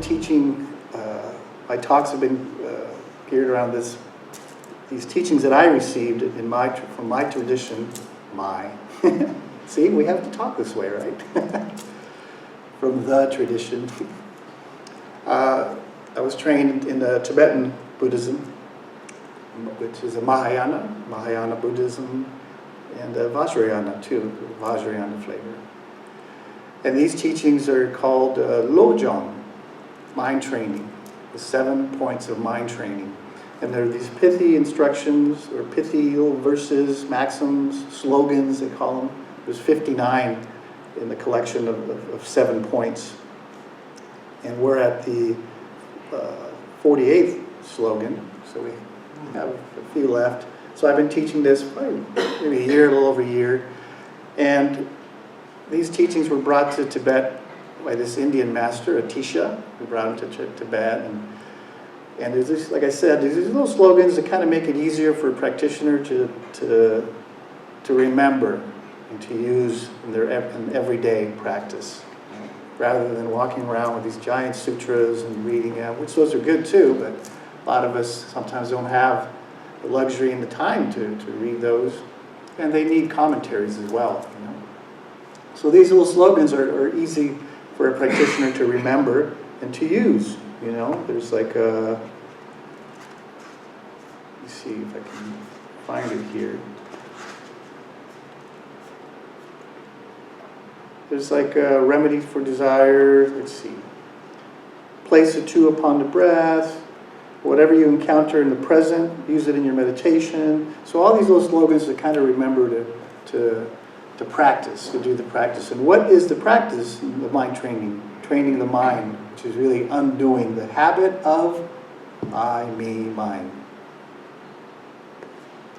teaching, my talks have been geared around these teachings that I received from my tradition, see, we have to talk this way, right? From the tradition. I was trained in Tibetan Buddhism, which is a Mahayana Buddhism, and Vajrayana too, Vajrayana flavor. And these teachings are called Lojong, mind training, the 7 points of mind training. And there are these pithy instructions, or pithy little verses, maxims, slogans, they call them. There's 59 in the collection of 7 points. And we're at the 48th slogan, so we have a few left. So I've been teaching this for maybe a year, a little over a year. And these teachings were brought to Tibet by this Indian master, Atisha, who brought them to Tibet. And there's this, like I said, there's these little slogans that kind of make it easier for a practitioner to remember and to use in their everyday practice, rather than walking around with these giant sutras and reading them, which those are good too, but a lot of us sometimes don't have the luxury and the time to read those, and they need commentaries as well. You know? So these little slogans are easy for a practitioner to remember and to use. You know, there's like a, let me see if I can find it here. There's like a remedy for desire, let's see. Place a 2 upon the breath. Whatever you encounter in the present, use it in your meditation. So all these little slogans to kind of remember to practice, to do the practice. And what is the practice? The mind training. Training the mind, which is really undoing the habit of I, me, mine.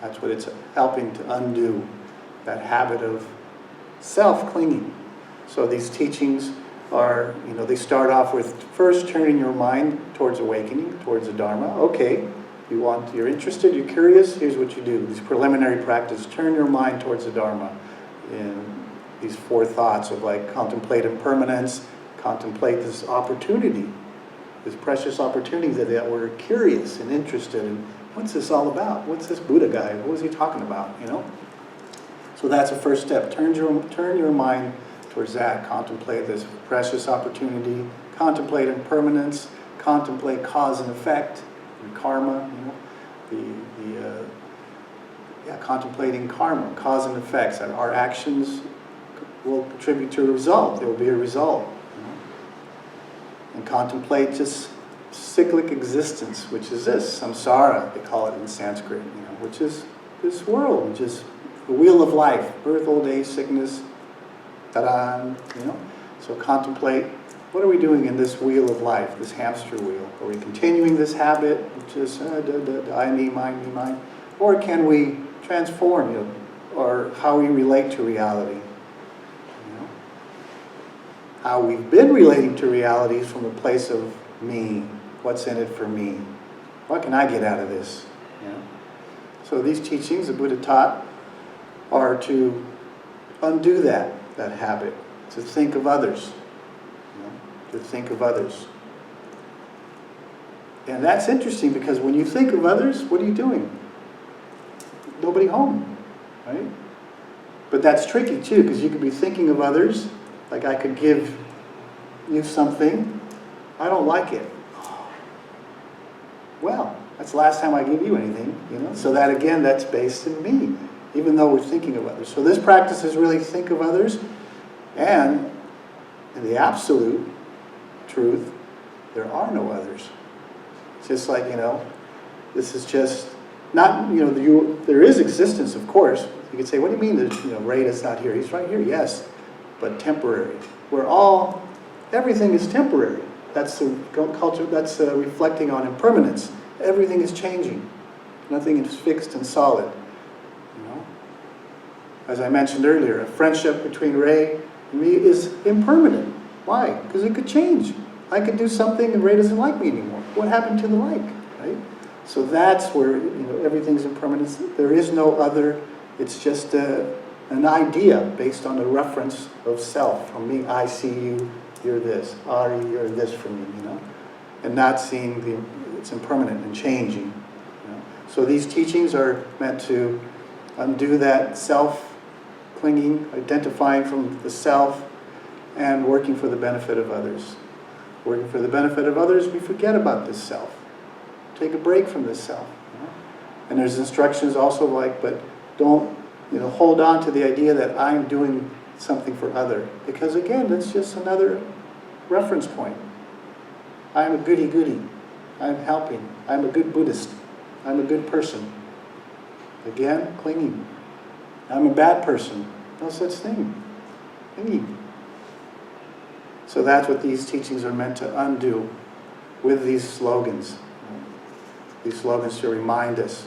That's what it's helping to undo, that habit of self-clinging. So these teachings are, you know, they start off with first turning your mind towards awakening, towards the Dharma. Okay, you're interested, you're curious, here's what you do. These preliminary practice, turn your mind towards the Dharma. In these 4 thoughts of like contemplate impermanence, contemplate this opportunity, this precious opportunity that we're curious and interested in. What's this all about? What's this Buddha guy? What was he talking about? You know. So that's the first step. Turn your mind towards that. Contemplate this precious opportunity. Contemplate impermanence. Contemplate cause and effect, and karma. You know, contemplating karma, cause and effects. And our actions will contribute to a result. There will be a result. And contemplate just cyclic existence, which is this, samsara, they call it in Sanskrit, you know, which is this world, which is the wheel of life, birth, old age, sickness, ta-da, you know. So contemplate, what are we doing in this wheel of life, this hamster wheel? Are we continuing this habit, which is I, me, mine, or can we transform, you know, or how we relate to reality? How we've been relating to realities from a place of me. What's in it for me? What can I get out of this? You know? So these teachings the Buddha taught are to undo that habit, to think of others. You know, to think of others. And that's interesting because when you think of others, what are you doing? Nobody home, right? But that's tricky too, because you could be thinking of others. Like I could give you something, I don't like it. Well, that's the last time I give you anything, you know. So that again, that's based in me, even though we're thinking of others. So this practice is really think of others, and in the absolute truth, there are no others. It's just like, you know, this is just not, you know, there is existence, of course. You could say, what do you mean that, you know, Rada's not here? He's right here, yes. But temporary. Everything is temporary. That's the culture, that's reflecting on impermanence. Everything is changing. Nothing is fixed and solid. You know? As I mentioned earlier, a friendship between Ray and me is impermanent. Why? Because it could change. I could do something and Ray doesn't like me anymore. What happened to the like? Right? So that's where, you know, everything's impermanent. There is no other. It's just an idea based on a reference of self. From me, I see you, you're this. Ari, you're this for me, you know. and not seeing it's impermanent and changing. You know? So these teachings are meant to undo that self-clinging, identifying from the self, and working for the benefit of others. Working for the benefit of others, we forget about this self. Take a break from this self. You know? And there's instructions also like, but don't, hold on to the idea that I'm doing something for other. Because again, that's just another reference point. I'm a goody-goody. I'm helping. I'm a good Buddhist. I'm a good person. Again, clinging. I'm a bad person. No such thing. Clinging. So that's what these teachings are meant to undo with these slogans. These slogans to remind us.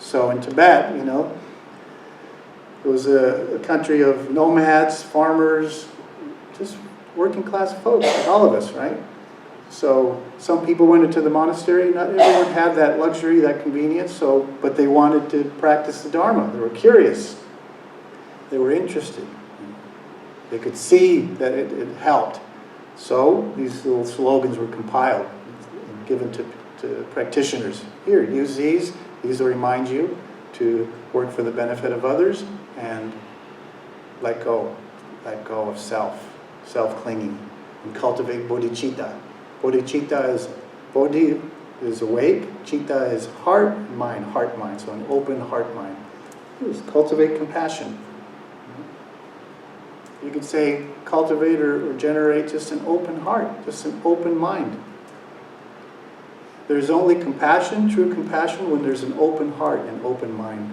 So in Tibet, it was a country of nomads, farmers, just working class folks, like all of us, right? So some people went into the monastery. Not everyone had that luxury, that convenience, but they wanted to practice the Dharma. They were curious. They were interested. They could see that it helped. So these little slogans were compiled and given to practitioners. Here, use these. These will remind you to work for the benefit of others and let go of self-clinging, and cultivate bodhicitta. Bodhi is awake, citta is heart, mind, so an open heart mind. Just cultivate compassion. You could say cultivate or generate just an open heart, just an open mind. There's only compassion, true compassion, when there's an open heart and open mind.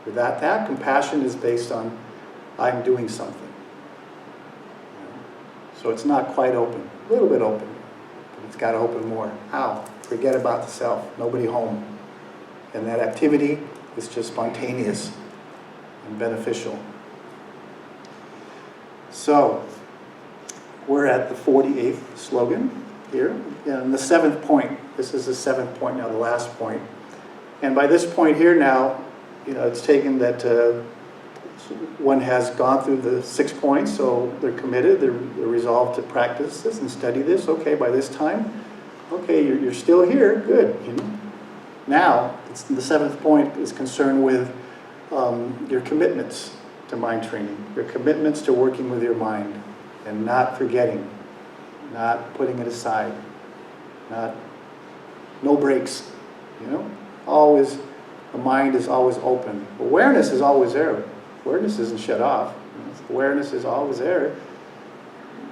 Without that, compassion is based on I'm doing something. So it's not quite open, a little bit open, but it's got to open more. How? Forget about the self, nobody home. And that activity is just spontaneous and beneficial. So, we're at the 48th slogan here, and the 7th point. This is the 7th point now, the last point. And by this point here now, it's taken that one has gone through the 6 points, so they're committed, they're resolved to practice this and study this. Okay, by this time, okay, you're still here, good. Now, the 7th point is concerned with your commitments to mind training, your commitments to working with your mind and not forgetting, not putting it aside, no breaks, always, the mind is always open. Awareness is always there. Awareness isn't shut off. Awareness is always there,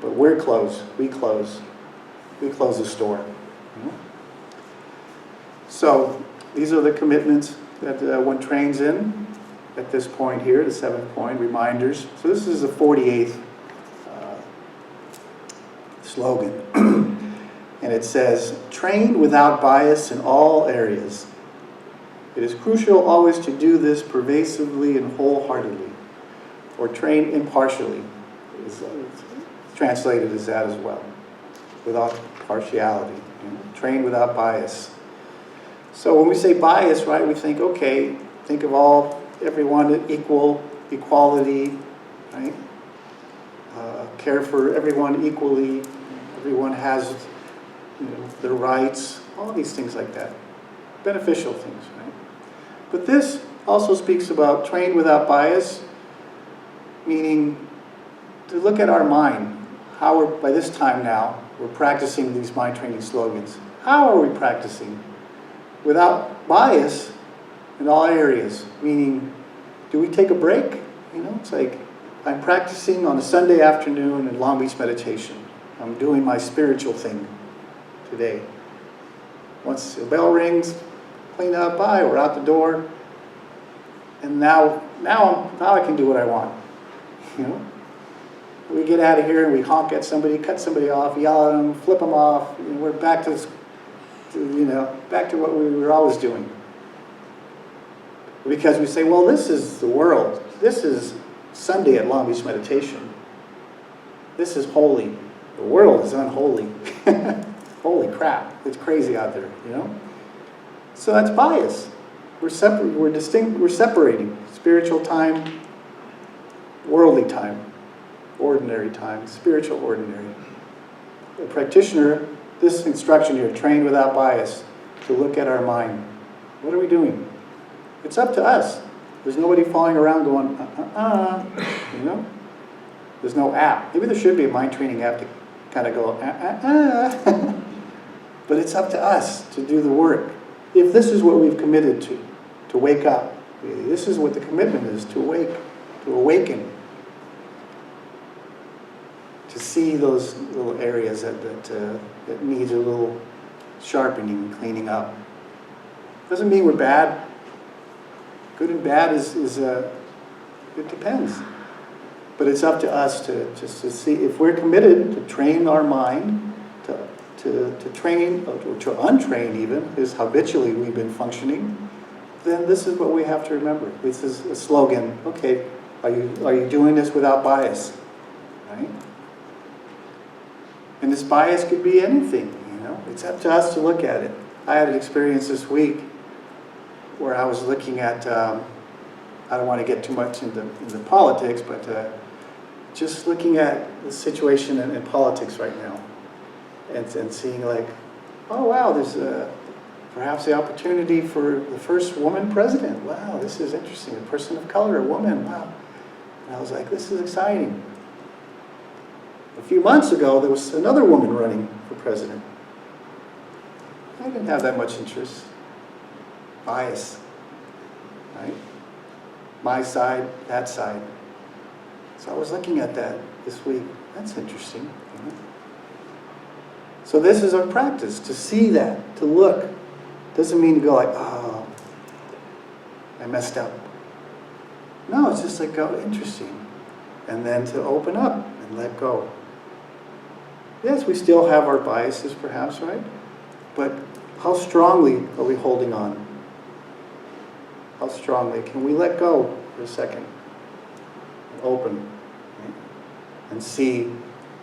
but we're closed. We close the store. So these are the commitments that one trains in at this point here, the 7th point, reminders. So this is the 48th slogan. And it says, train without bias in all areas. It is crucial always to do this pervasively and wholeheartedly, or train impartially. It's translated as that as well, without partiality. Train without bias. So when we say bias, right, we think, okay, think of everyone equality, right? Care for everyone equally. Everyone has their rights, all these things like that. Beneficial things, right? But this also speaks about train without bias, meaning to look at our mind. How by this time now, we're practicing these mind training slogans. How are we practicing? Without bias in all areas, meaning, do we take a break? It's like, I'm practicing on a Sunday afternoon in Long Beach meditation. I'm doing my spiritual thing today. Once the bell rings, clean up, bye, we're out the door. And now I can do what I want. We get out of here and we honk at somebody, cut somebody off, yell at them, flip them off. We're back to what we were always doing. Because we say, well, this is the world. This is Sunday at Long Beach meditation. This is holy. The world is unholy. Holy crap, it's crazy out there, So that's bias. We're separating spiritual time, worldly time, ordinary time, spiritual ordinary. The practitioner this instruction here, train without bias, to look at our mind. What are we doing? It's up to us. There's nobody falling around going, you know? There's no app. Maybe there should be a mind training app to kind of go, But it's up to us to do the work. If this is what we've committed to wake up, this is what the commitment is, to awaken, to see those little areas that need a little sharpening, cleaning up. Doesn't mean we're bad. Good and bad it depends. But it's up to us to see, if we're committed to train our mind, to train, or to untrain even, is habitually we've been functioning, then this is what we have to remember. This is a slogan. Okay, are you doing this without bias? Right? And this bias could be anything, you know. It's up to us to look at it. I had an experience this week where I was looking at, I don't want to get too much into politics, but just looking at the situation in politics right now, and seeing like, oh wow, there's perhaps the opportunity for the first woman president. Wow, this is interesting. A person of color, a woman. Wow. And I was like, this is exciting. A few months ago, there was another woman running for president. I didn't have that much interest. Bias, right? My side, that side. So I was looking at that this week. That's interesting. You know? So this is our practice, to see that, to look. Doesn't mean to go like, oh, I messed up. No, it's just like, oh, interesting. And then to open up and let go. Yes, we still have our biases perhaps, right? But how strongly are we holding on? How strongly can we let go for a second? And open. Right? And see,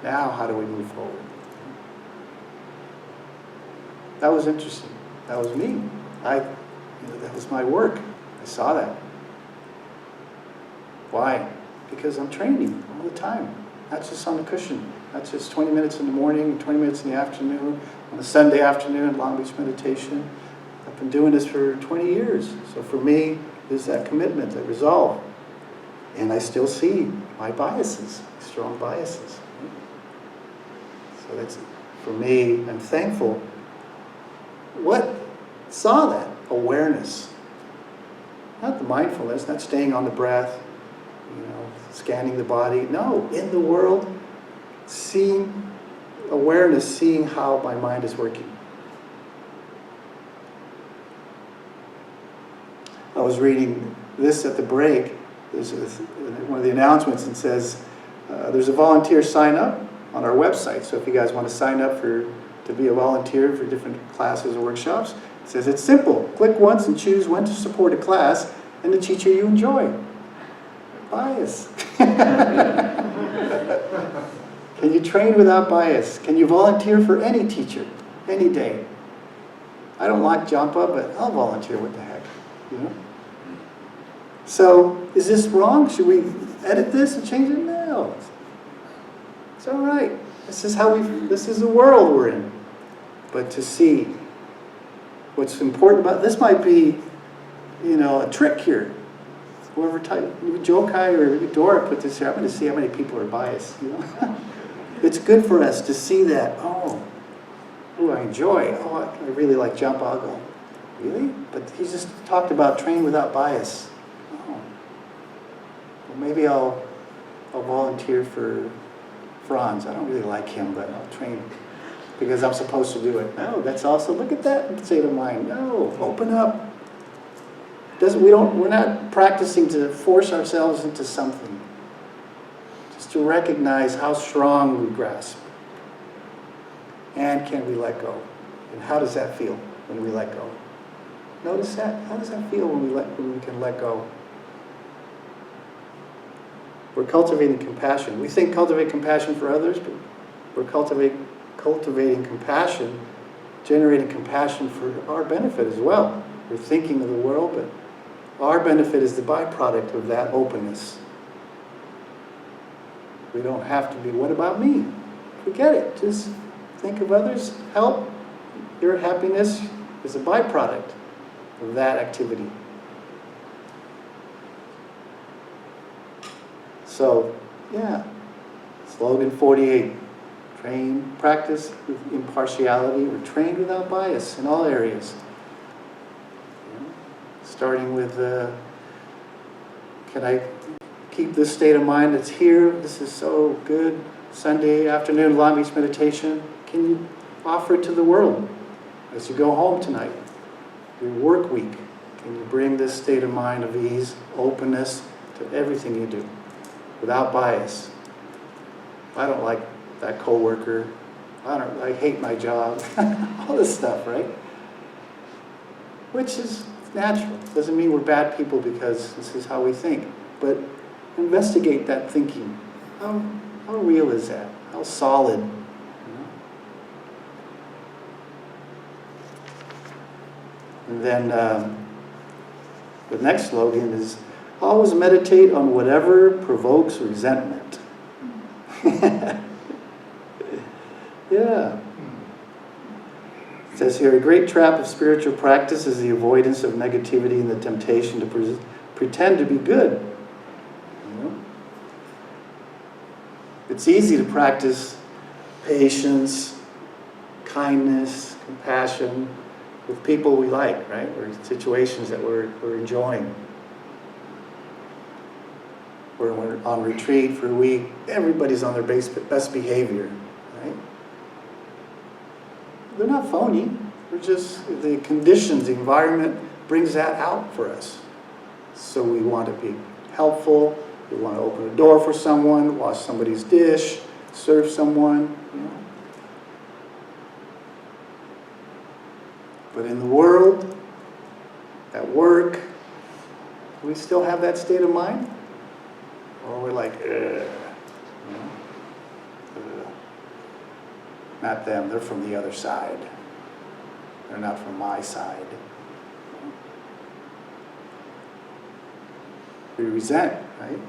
now how do we move forward? That was interesting. That was me. That was my work. I saw that. Why? Because I'm training all the time. Not just on the cushion. Not just 20 minutes in the morning, 20 minutes in the afternoon, on a Sunday afternoon, Long Beach meditation. I've been doing this for 20 years. So for me, there's that commitment, that resolve. And I still see my biases, strong biases. So that's, for me, I'm thankful. What saw that? Awareness. Not the mindfulness, not staying on the breath, scanning the body. No, in the world, seeing awareness, seeing how my mind is working. I was reading this at the break. There's one of the announcements, and says there's a volunteer sign up on our website. So if you guys want to sign up to be a volunteer for different classes or workshops, it says it's simple. Click once and choose when to support a class and the teacher you enjoy. Bias. Can you train without bias? Can you volunteer for any teacher, any day? I don't like Jampa, but I'll volunteer. What the heck, So, is this wrong? Should we edit this and change it? No. It's all right. This is the world we're in. But to see what's important about this might be, a trick here. Whoever Jokai or Dora put this here, I'm going to see how many people are biased. It's good for us to see that. Oh, I enjoy. Oh, I really like Jampa. I'll go, really? But he just talked about train without bias. Oh, well, maybe I'll volunteer for Franz. I don't really like him, but I'll train because I'm supposed to do it. No, that's also, look at that state of mind. No, open up. We're not practicing to force ourselves into something. Just to recognize how strong we grasp. And can we let go? And how does that feel when we let go? Notice that. How does that feel when we can let go? We're cultivating compassion. We think cultivate compassion for others, but we're cultivating compassion, generating compassion for our benefit as well. We're thinking of the world, but our benefit is the byproduct of that openness. We don't have to be, what about me? Forget it. Just think of others, help. Your happiness is a byproduct of that activity. So, yeah, slogan 48, practice with impartiality, or train without bias in all areas. Starting with, can I keep this state of mind that's here? This is so good. Sunday afternoon, longbeach meditation. Can you offer it to the world as you go home tonight? Your work week. Can you bring this state of mind of ease, openness to everything you do, without bias? I don't like that coworker. I hate my job. All this stuff, right? Which is natural. Doesn't mean we're bad people because this is how we think. But investigate that thinking. How real is that? How solid? And then the next slogan is, always meditate on whatever provokes resentment. Yeah. It says here, a great trap of spiritual practice is the avoidance of negativity and the temptation to pretend to be good. It's easy to practice patience, kindness, compassion with people we like, right? Or situations that we're enjoying. Or when we're on retreat for a week, everybody's on their best behavior, right? They're not phony. We're just, the conditions, the environment brings that out for us. So we want to be helpful. We want to open a door for someone, wash somebody's dish, serve someone. But in the world, at work, do we still have that state of mind? Or we're like, not them, they're from the other side. They're not from my side. We resent, right?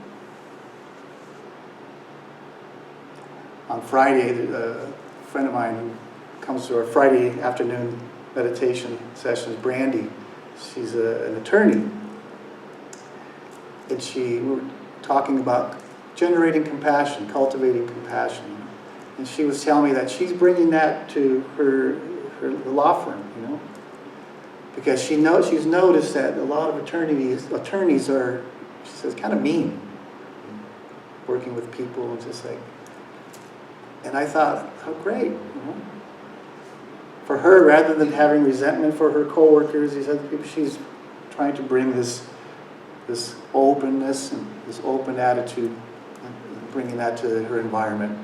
On Friday, a friend of mine who comes to our Friday afternoon meditation sessions, Brandy, she's an attorney. And we were talking about generating compassion, cultivating compassion. And she was telling me that she's bringing that to her law firm, because she's noticed that a lot of attorneys are, she says, kind of mean, working with people and just like. And I thought, how great, For her, rather than having resentment for her coworkers, these other people, she's trying to bring this openness and this open attitude, and bringing that to her environment,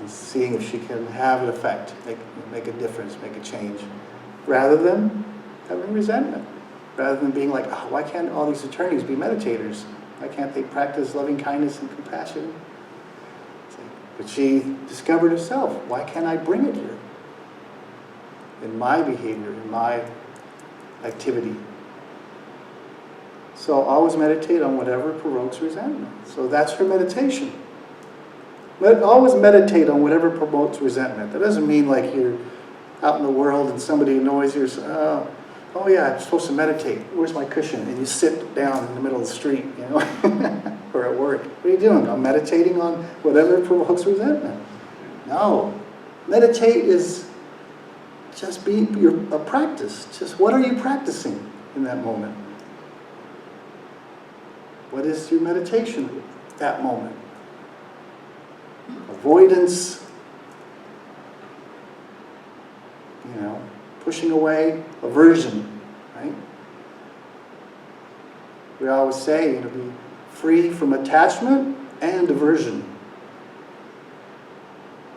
and seeing if she can have an effect, make a difference, make a change, rather than having resentment, rather than being like, oh, why can't all these attorneys be meditators? Why can't they practice loving kindness and compassion? But she discovered herself, why can't I bring it here? In my behavior, in my activity. So always meditate on whatever provokes resentment. So that's her meditation. Always meditate on whatever promotes resentment. That doesn't mean like you're out in the world and somebody annoys you. Oh yeah, I'm supposed to meditate. Where's my cushion? And you sit down in the middle of the street, or at work. What are you doing? I'm meditating on whatever provokes resentment. No. Meditate is just a practice. Just what are you practicing in that moment? What is your meditation at that moment? Avoidance, pushing away, aversion, right? We always say, be free from attachment and aversion.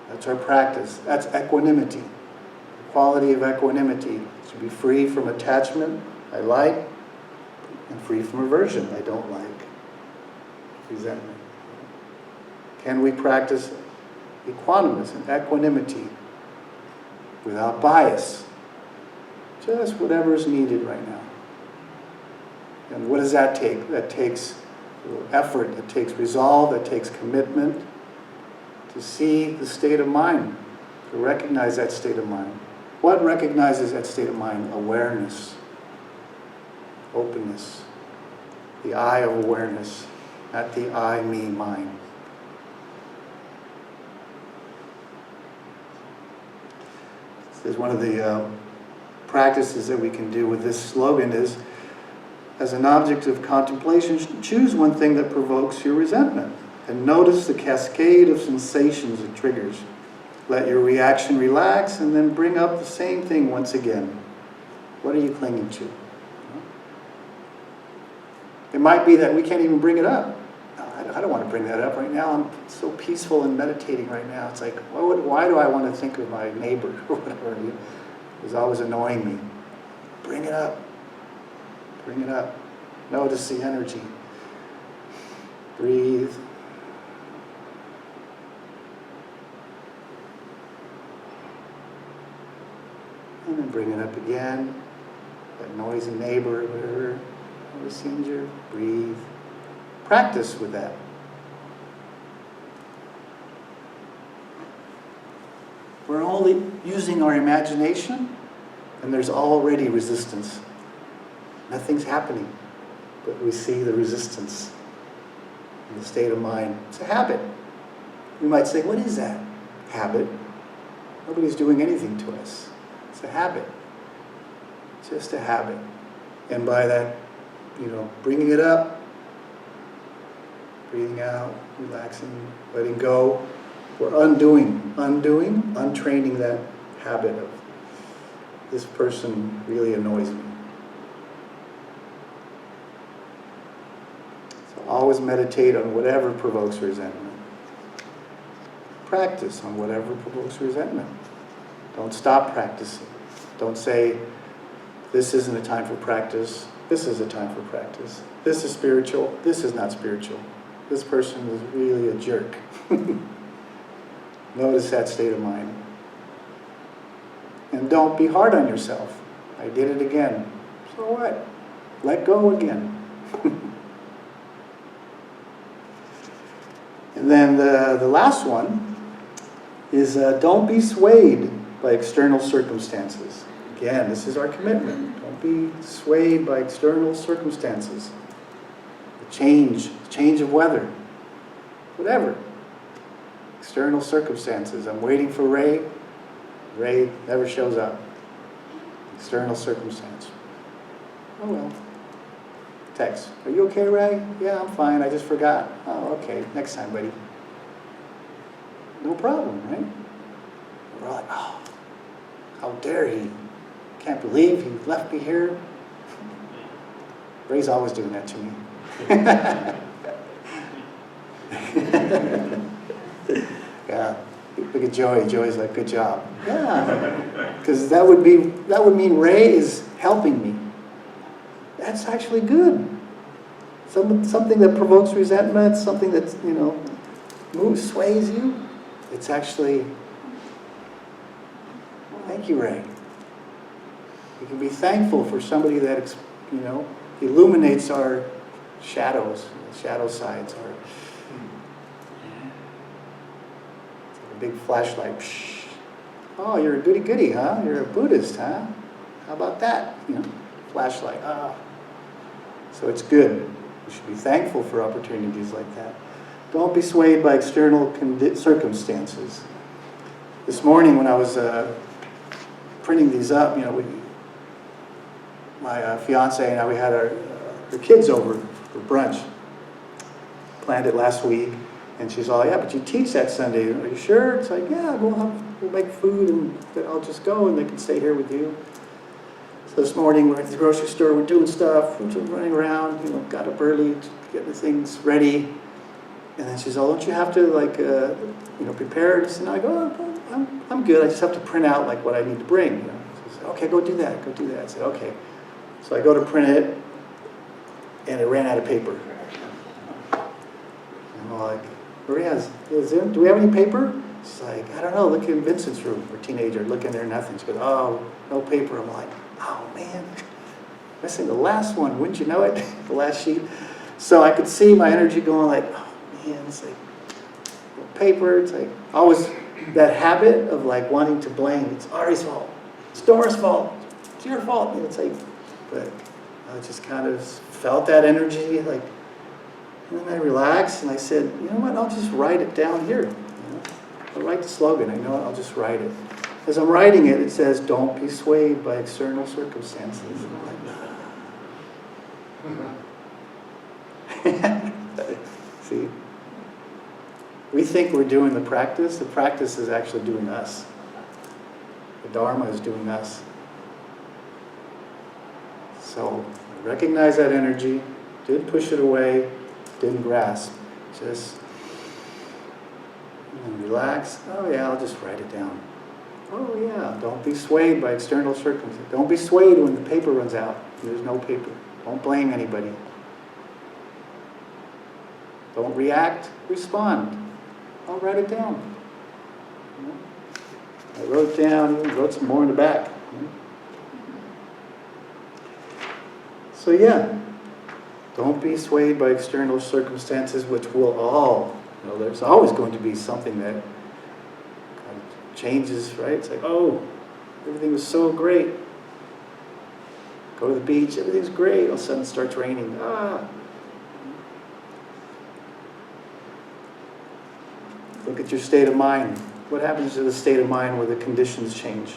That's our practice. That's equanimity. The quality of equanimity is to be free from attachment, I like, and free from aversion, I don't like. Resentment. Can we practice equanimous and equanimity without bias? Just whatever is needed right now. And what does that take? That takes effort, that takes resolve, that takes commitment to see the state of mind to recognize that state of mind. What recognizes that state of mind? Awareness, openness, the I of awareness, not the I, me, mine. This is one of the practices that we can do with this slogan is, as an object of contemplation, choose one thing that provokes your resentment and notice the cascade of sensations it triggers. Let your reaction relax and then bring up the same thing once again. What are you clinging to? It might be that we can't even bring it up. I don't want to bring that up right now. I'm so peaceful and meditating right now. It's like, why do I want to think of my neighbor or whatever? It's always annoying me. Bring it up. Bring it up. Notice the energy. Breathe. And then bring it up again. That noisy neighbor, whatever. Notice the energy. Breathe. Practice with that. We're only using our imagination, and there's already resistance. Nothing's happening, but we see the resistance in the state of mind. It's a habit. We might say, what is that? Habit. Nobody's doing anything to us. It's a habit. It's just a habit. And by that, bringing it up, breathing out, relaxing, letting go, we're untraining that habit of, this person really annoys me. So always meditate on whatever provokes resentment. Practice on whatever provokes resentment. Don't stop practicing. Don't say, this isn't a time for practice. This is a time for practice. This is spiritual. This is not spiritual. This person is really a jerk. Notice that state of mind. And don't be hard on yourself. I did it again. So what? Let go again. And then the last one is don't be swayed by external circumstances. Again, this is our commitment. Don't be swayed by external circumstances. The change of weather, whatever. External circumstances. I'm waiting for Ray. Ray never shows up. External circumstance. Oh well. Text. Are you okay, Ray? Yeah, I'm fine. I just forgot. Oh, okay. Next time, buddy. No problem, right? We're like, oh, how dare he? Can't believe he left me here. Ray's always doing that to me. Yeah. Look at Joey. Joey's like, good job. Yeah. Because that would mean Ray is helping me. That's actually good. Something that provokes resentment, something that, sways you. It's actually, thank you, Ray. We can be thankful for somebody that, illuminates our shadows, shadow sides, our a big flashlight. Oh, you're a goody-goody, huh? You're a Buddhist, huh? How about that? Flashlight. So it's good. We should be thankful for opportunities like that. Don't be swayed by external circumstances. This morning when I was printing these up, my fiance and I, we had our kids over for brunch. Planned it last week. And she's all, yeah, but you teach that Sunday. Are you sure? It's like, yeah, we'll make food and then I'll just go and they can stay here with you. So this morning we're at the grocery store, we're doing stuff, we're running around, got up early, getting the things ready. And then she's all, don't you have to prepare this? And I go, oh, I'm good. I just have to print out what I need to bring. She said, okay, go do that. I said, okay. So I go to print it, and it ran out of paper. And I'm like, Maria, do we have any paper? She's like, I don't know, look in Vincent's room. We're a teenager, look in there, nothing. She goes, oh, no paper. I'm like, oh man, missing the last one, wouldn't you know it? The last sheet. So I could see my energy going like, oh man, it's like, no paper. It's like, always that habit of like wanting to blame. It's Ari's fault. It's Dora's fault. It's your fault. And it's like, but I just kind of felt that energy, like, and then I relaxed and I said, you know what, I'll just write it down here. You know? I'll write the slogan. I know it, I'll just write it. As I'm writing it, it says, don't be swayed by external circumstances. See? We think we're doing the practice is actually doing us. The Dharma is doing us. So, recognize that energy, didn't push it away, didn't grasp, just relax. Oh yeah, I'll just write it down. Oh yeah, don't be swayed by external circumstances. Don't be swayed when the paper runs out. There's no paper. Don't blame anybody. Don't react, respond. I'll write it down. I wrote it down, even wrote some more in the back. So yeah, don't be swayed by external circumstances, which will all, there's always going to be something that kind of changes, right? It's like, oh, everything was so great. Go to the beach, everything's great. All of a sudden it starts raining. Look at your state of mind. What happens to the state of mind where the conditions change?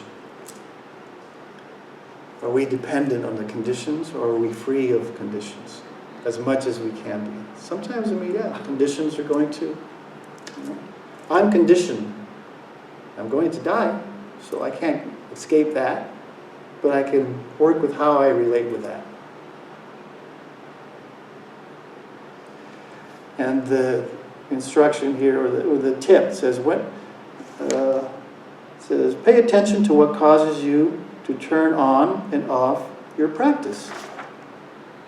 Are we dependent on the conditions, or are we free of conditions as much as we can be? Sometimes, conditions are going to. I'm conditioned. I'm going to die, so I can't escape that, but I can work with how I relate with that. And the instruction here, or the tip says, says, pay attention to what causes you to turn on and off your practice.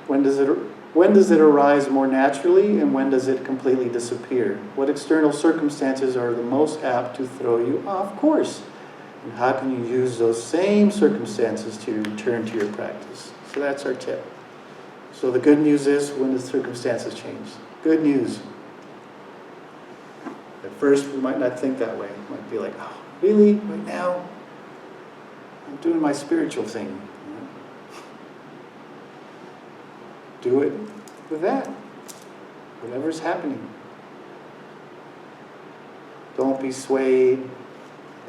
When does it arise more naturally, and when does it completely disappear? What external circumstances are the most apt to throw you off course? And how can you use those same circumstances to return to your practice? So that's our tip. So the good news is when the circumstances change. Good news. At first, we might not think that way. We might be like, oh, really? Right now? I'm doing my spiritual thing. Do it with that. Whatever's happening. Don't be swayed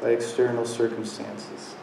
by external circumstances.